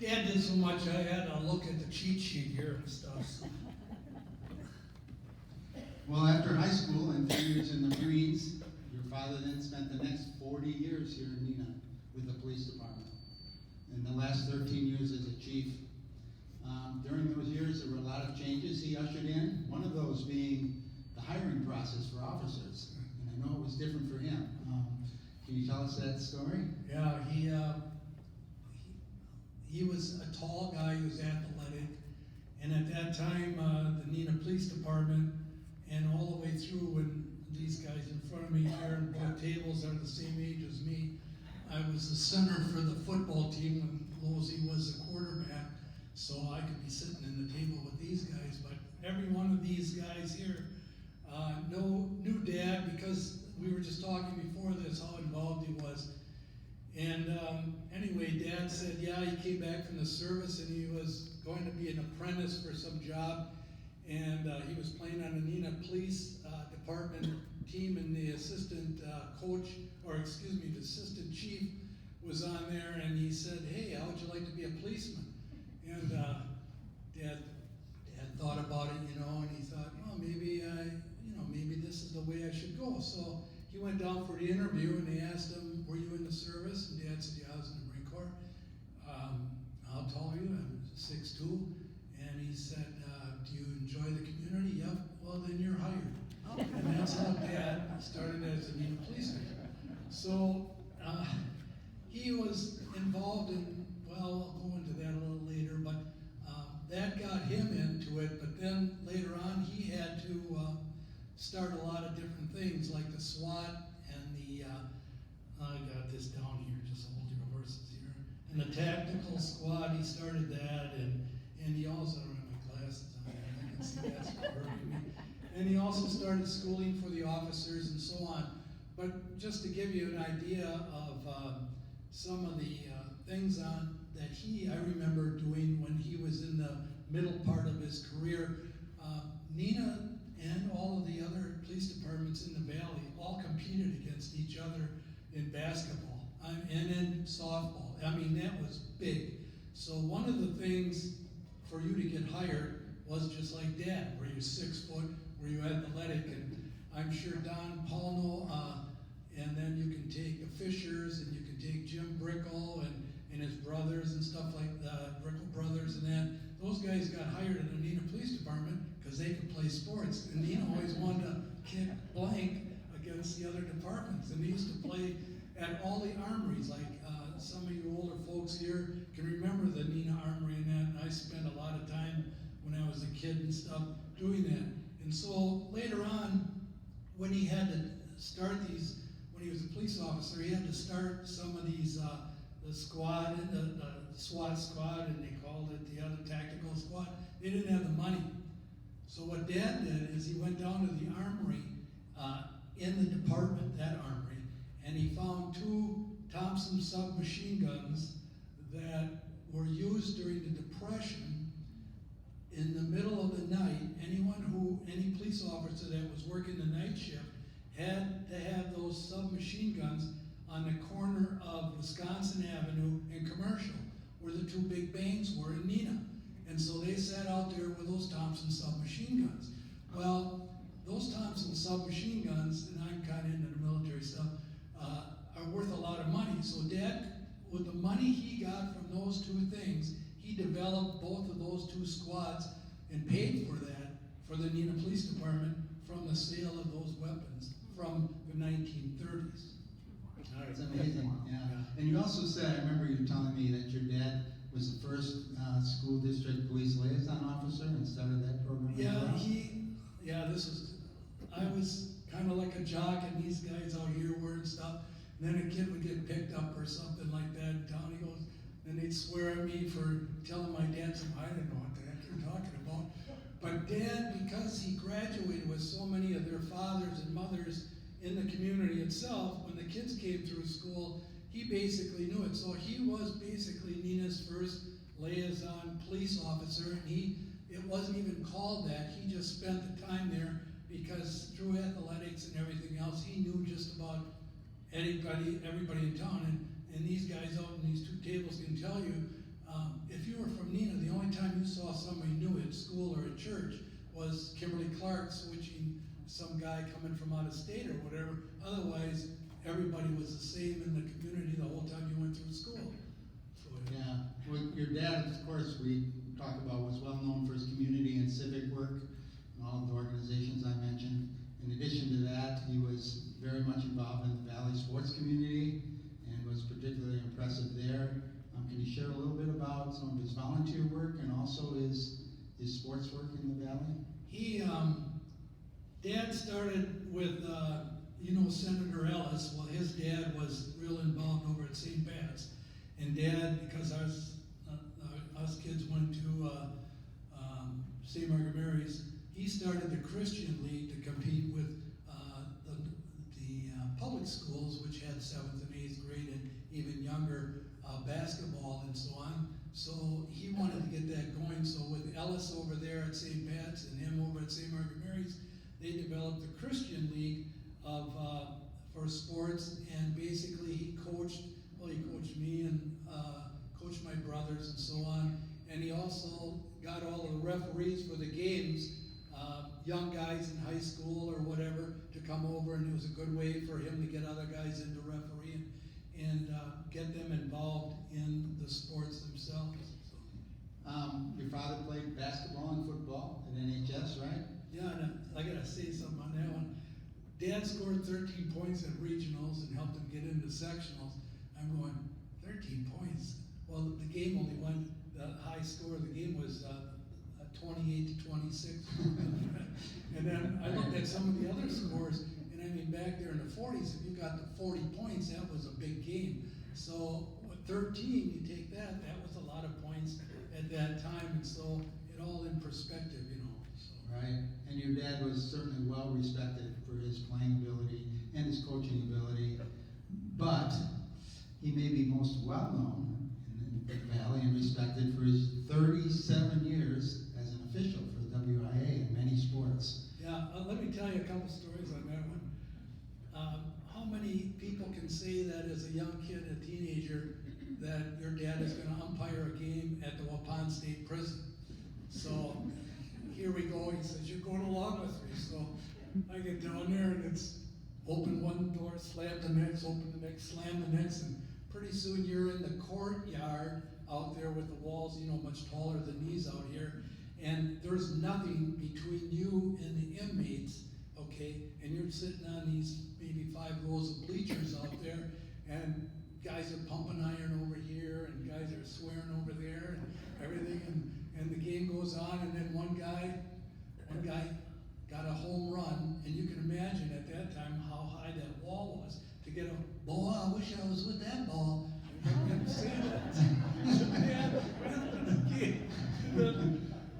Dad did so much, I had to look at the cheat sheet here and stuff. So. Well, after high school and 3 years in the Marines, your father then spent the next 40 years here in Neenah with the police department. And the last 13 years as a chief. During those years, there were a lot of changes he ushered in, one of those being the hiring process for officers. And I know it was different for him. Can you tell us that story? Yeah, he was a tall guy, he was athletic, and at that time, the Neenah Police Department, and all the way through when these guys in front of me here and both tables are the same age as me, I was the center for the football team when Losey was the quarterback, so I could be sitting in the table with these guys, but every one of these guys here knew Dad, because we were just talking before this, how involved he was. And anyway, Dad said, yeah, he came back from the service and he was going to be an apprentice for some job. And he was playing on the Neenah Police Department team, and the assistant coach, or excuse me, the assistant chief was on there, and he said, hey, how would you like to be a policeman? And Dad thought about it, and he thought, well, maybe maybe this is the way I should go. So he went down for the interview, and they asked him, were you in the service? And Dad said, yeah, I was in the Marine Corps. How tall are you? I'm 6'2". And he said, do you enjoy the community? Yep. Well, then you're hired. And that's how Dad started as a Neenah policeman. So he was involved in, well, I'll go into that a little later, but that got him into it. But then later on, he had to start a lot of different things, like the SWAT and the, I got this down here, just hold your horses here. And the tactical squad, he started that, and he also, I don't have my glasses on, you can see that's hurting me. And he also started schooling for the officers and so on. But just to give you an idea of some of the things that I remember doing when he was in the middle part of his career, Neenah and all of the other police departments in the valley all competed against each other in basketball and in softball. I mean, that was big. So one of the things for you to get hired was just like Dad, were you 6 foot, were you athletic, and I'm sure Don Paulno, and then you can take the Fishers, and you can take Jim Brickle and his brothers and stuff like the Brickle brothers, and then those guys got hired in the Neenah Police Department because they could play sports. And Neenah always wanted to kick blank against the other departments. And they used to play at all the armories, like some of you older folks here can remember the Neenah Armory and that, and I spent a lot of time when I was a kid and stuff doing that. And so later on, when he had to start these, when he was a police officer, he had to start some of these, the squad, the SWAT squad, and they called it the other tactical squad. They didn't have the money. So what Dad did is he went down to the armory in the department, that armory, and he found 2 Thompson submachine guns that were used during the Depression. In the middle of the night, any police officer that was working the night shift had to have those submachine guns on the corner of Wisconsin Avenue and Commercial, where the 2 big banks were in Neenah. And so they sat out there with those Thompson submachine guns. Well, those Thompson submachine guns, and I'm kind of into the military stuff, are worth a lot of money. So Dad, with the money he got from those 2 things, he developed both of those 2 squads and paid for that for the Neenah Police Department from the sale of those weapons from the 1930s. It's amazing, yeah. And you also said, I remember you telling me that your dad was the first school district police liaison officer and started that program. I was kind of like a jock, and these guys out here were and stuff. And then a kid would get picked up or something like that in town. He goes, and they'd swear at me for telling my dad something. I didn't know what the heck you're talking about. But Dad, because he graduated with so many of their fathers and mothers in the community itself, when the kids came through school, he basically knew it. So he was basically Neenah's first liaison police officer, and it wasn't even called that. He just spent the time there because through athletics and everything else, he knew just about everybody in town. And these guys out in these 2 tables can tell you, if you were from Neenah, the only time you saw somebody new at school or at church was Kimberly Clark switching some guy coming from out of state or whatever. Otherwise, everybody was the same in the community the whole time you went through school. So, Yeah, well, your dad, of course, we talked about, was well known for his community and civic work and all of the organizations I mentioned. In addition to that, he was very much involved in the Valley sports community and was particularly impressive there. Can you share a little bit about some of his volunteer work and also his sports work in the Valley? He, Dad started with, Senator Ellis. Well, his dad was real involved over at St. Pat's. And Dad, because us kids went to St. Margaret Mary's, he started the Christian League to compete with the public schools, which had 7th and 8th grade and even younger basketball and so on. So he wanted to get that going. So with Ellis over there at St. Pat's and him over at St. Margaret Mary's, they developed the Christian League for sports, and basically he coached me and coached my brothers and so on. And he also got all the referees for the games, young guys in high school or whatever, to come over, and it was a good way for him to get other guys into refereeing and get them involved in the sports themselves. So. Your father played basketball and football at NHS, right? Yeah, and I gotta say something on that one. Dad scored 13 points at regionals and helped him get into sectionals. I'm going, 13 points? Well, the game only went, the high score of the game was 28 to 26. And then I looked at some of the other scores, and I mean, back there in the 40s, if you got to 40 points, that was a big game. So with 13, you take that was a lot of points at that time, and so it all in perspective, So. Right, and your dad was certainly well respected for his playing ability and his coaching ability, but he may be most well known in the Valley and respected for his 37 years as an official for the WIA in many sports. Yeah, let me tell you a couple stories on that one. How many people can say that as a young kid, a teenager, that your dad is going to umpire a game at the Waupun State Prison? So here we go. He says, "You're going along with me." So I get down there, and it's open one door, slam the next, open the next, slam the next, and pretty soon you're in the courtyard out there with the walls, much taller than these out here, and there's nothing between you and the inmates, okay? And you're sitting on these maybe 5 rows of bleachers out there, and guys are pumping iron over here, and guys are swearing over there, and everything, and the game goes on, and then one guy got a home run, and you can imagine at that time how high that wall was. To get a ball, I wish I was with that ball. And say that.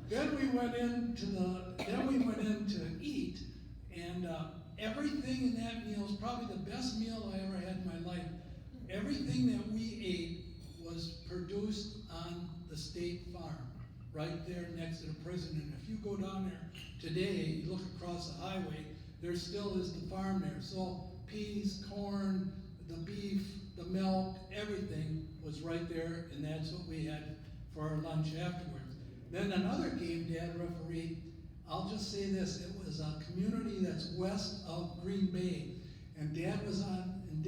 Then we went in to eat, and everything in that meal is probably the best meal I ever had in my life. Everything that we ate was produced on the state farm, right there next to the prison. And if you go down there today, you look across the highway, there still is the farm there. So peas, corn, the beef, the milk, everything was right there, and that's what we had for our lunch afterwards. Then another game Dad refereed, I'll just say this, it was a community that's west of Green Bay, and Dad was on, and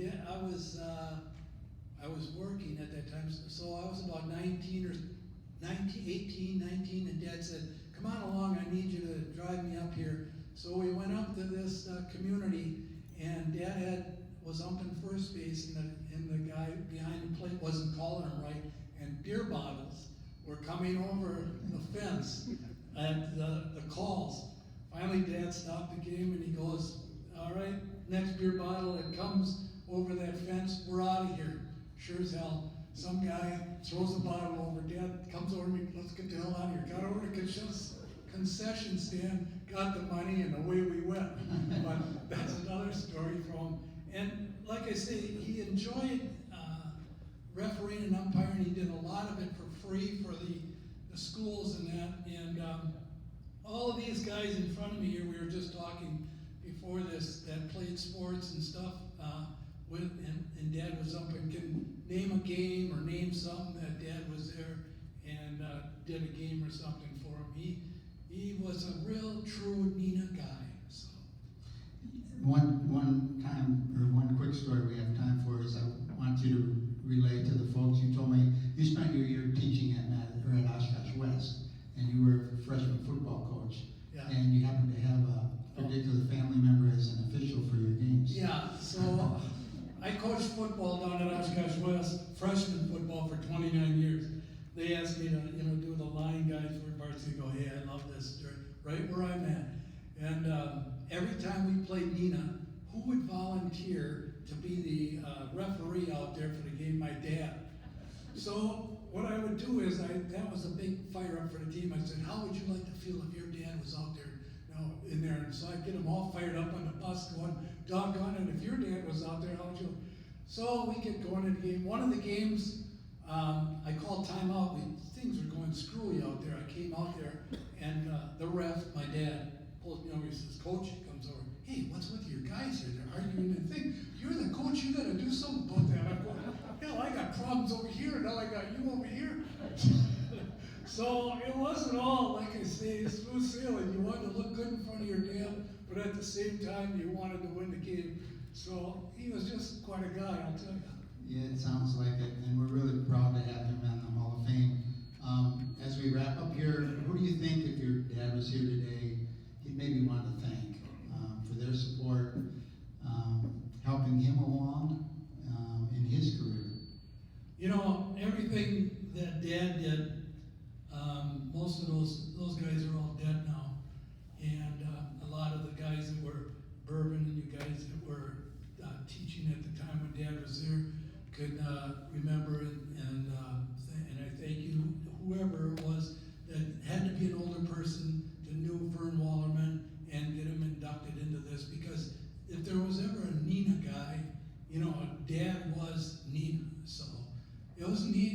I was working at that time, so I was about 18, 19, and Dad said, "Come on along, I need you to drive me up here." So we went up to this community, and Dad was umping first base, and the guy behind the plate wasn't calling him right, and beer bottles were coming over the fence at the calls. Finally, Dad stopped the game, and he goes, "All right, next beer bottle that comes over that fence, we're out of here." Sure as hell, some guy throws a bottle over. Dad comes over to me, "Let's get the hell out of here." Got over to concession stand, got the money, and away we went. But that's another story from, and like I say, he enjoyed refereeing and umpiring. He did a lot of it for free for the schools and that. And all of these guys in front of me here, we were just talking before this, that played sports and stuff and Dad was umpiring. Can name a game or name something that Dad was there did a game or something for him. He was a real true Neenah guy, so. One time, or one quick story we have time for is I want you to relay to the folks. You told me you spent your year teaching at Oshkosh West, and you were a freshman football coach. Yeah. And you happened to have a particular family member as an official for your games. Yeah, so I coached football down at Oshkosh West, freshman football for 29 years. They asked me to, do the line guys for varsity. Go, hey, I love this, right where I'm at. And every time we played Neenah, who would volunteer to be the referee out there for the game? My dad. So what I would do is, that was a big fire up for the team. I said, how would you like to feel if your dad was out there, in there? And so I'd get them all fired up on the bus going, doggone it, if your dad was out there, how would you? So we get going in the game. One of the games, I called timeout. Things were going screwy out there. I came out there, and the ref, my dad, pulls me over. He says, Coach, he comes over. Hey, what's with your guys here? They're arguing and thing. You're the coach. You got to do something about that. I'm going, hell, I got problems over here. Now I got you over here. So it wasn't all, like I say, smooth sailing. You wanted to look good in front of your dad, but at the same time, you wanted to win the game. So he was just quite a guy, I'll tell you. Yeah, it sounds like it, and we're really proud to have him in the Hall of Fame. As we wrap up here, who do you think, if your dad was here today, he'd maybe want to thank for their support, helping him along in his career? Everything that Dad did, most of those guys are all dead now. And a lot of the guys that were Bourbon and you guys that were teaching at the time when Dad was there could remember and I thank you, whoever it was that had to be an older person that knew Vern Wollerman and get him inducted into this, because if there was ever a Neenah guy, Dad was Neenah. So it was neat.